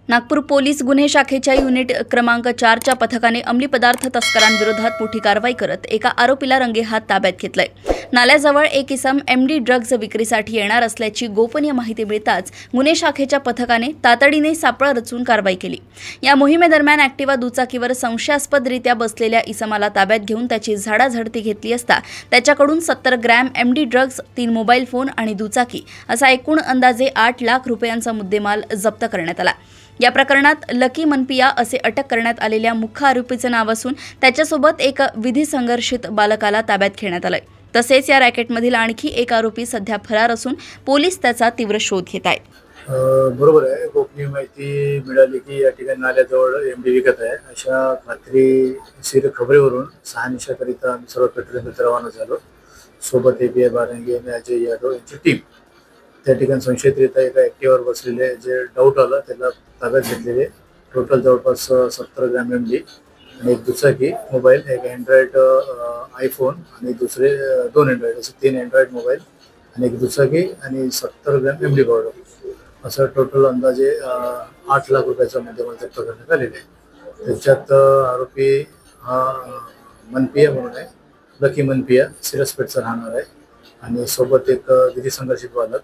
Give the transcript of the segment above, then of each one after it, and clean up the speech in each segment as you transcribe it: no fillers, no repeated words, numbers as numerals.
Nagpur police गुन्हे शाखेच्या unit क्रमांक 4च्या पथकाने अंमली पदार्थ तस्करांविरोधात मोठी कारवाई करत एका आरोपीला रंगेहात ताब्यात घेतलंय। नाल्याजवळ एक इसम एमडी ड्रग्ज विक्रीसाठी येणार असल्याची गोपनीय माहिती मिळताच गुन्हे शाखेच्या पथकाने तातडीने सापळा रचून कारवाई केली। या मोहिमेदरम्यान ॲक्टिवा दुचाकीवर संशयास्पदरित्या बसलेल्या इसमाला ताब्यात घेऊन त्याची झाडाझडती घेतली असता त्याच्याकडून 70 gram MD drugs, 3 mobile phone आणि दुचाकी असा एकूण अंदाजे 8 लाख रुपयांचा मुद्देमाल जप्त करण्यात आला। या प्रकरणात लकी मनपिया असे अटक करण्यात आलेल्या मुख्य आरोपीचे नाव असून त्याच्यासोबत एक विधी संघर्षित बालकाला ताब्यात घेण्यात आलंय। तसेच या रॅकेटमधील आणखी एक आरोपी सध्या फरार असून पोलीस त्याचा तीव्र शोध घेत आहेत। बरोबर आहे। गोपनीय माहिती मिळाली की या ठिकाणी नाल्याजवळ एमडी विकत आहे अशा खात्रीशीर खबरीवरून शहानिशाकरिता आम्ही सर्व पेट्रोलिंग रवाना झालो। सोबत एबीआय बारंगी आणि अजय यादव यांची टीम त्या ठिकाणी संशयितरित्या एका ॲक्टिवावर बसलेले जे डाऊट आलं त्याला ताब्यात घेतलेले। टोटल जवळपास 70 ग्रॅम एमडी आणि एक दुचाकी मोबाईल, एक अँड्रॉइड आयफोन आणि दुसरे 2 अँड्रॉइड, असे 3 अँड्रॉइड मोबाईल आणि एक दुचाकी आणि 70 ग्रॅम एमडी पावडर असं टोटल अंदाजे 8 लाख रुपयाचा मुद्देमाल जप्त करण्यात आलेला आहे। त्याच्यात आरोपी हा मनपिया म्हणून आहे, लकी मनपिया सिरसपेठचा राहणार आहे आणि सोबत एक विधी संघर्षित बालक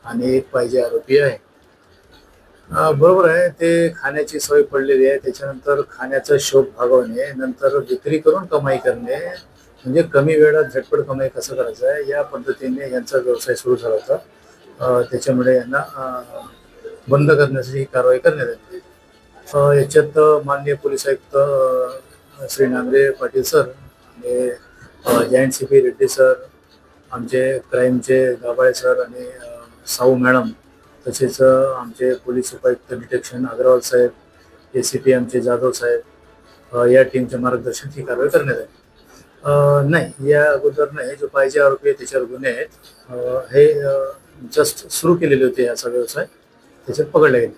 आणि एक पाहिजे आरोपी आहे। बरोबर आहे, ते खाण्याची सवय पडलेली आहे, त्याच्यानंतर खाण्याचा शौक भागवणे, नंतर विक्री करून कमाई करणे, म्हणजे कमी वेळात झटपट कमाई कसं करायचं आहे या पद्धतीने यांचा व्यवसाय सुरू झाला होता। त्याच्यामुळे यांना बंद करण्यासाठी ही कारवाई करण्यात आली। याच्यात माननीय पोलीस आयुक्त श्री नांगरे पाटील सर आणि जॉईंट CP रेड्डी सर, आमचे क्राईमचे गाबाळे सर आणि साऊ मॅडम, तसेच आमचे पोलीस उपायुक्त डिटेक्शन अग्रवाल साहेब, ACP आमचे जाधव साहेब या टीमच्या मार्गदर्शनात ही कारवाई करण्यात आली। नाही, या अगोदर नाही, जो पाहिजे आरोपी आहे त्याच्यावर गुन्हे आहेत, हे जस्ट सुरू केलेले होते याचा व्यवसाय, त्याच्यात पकडले गेले।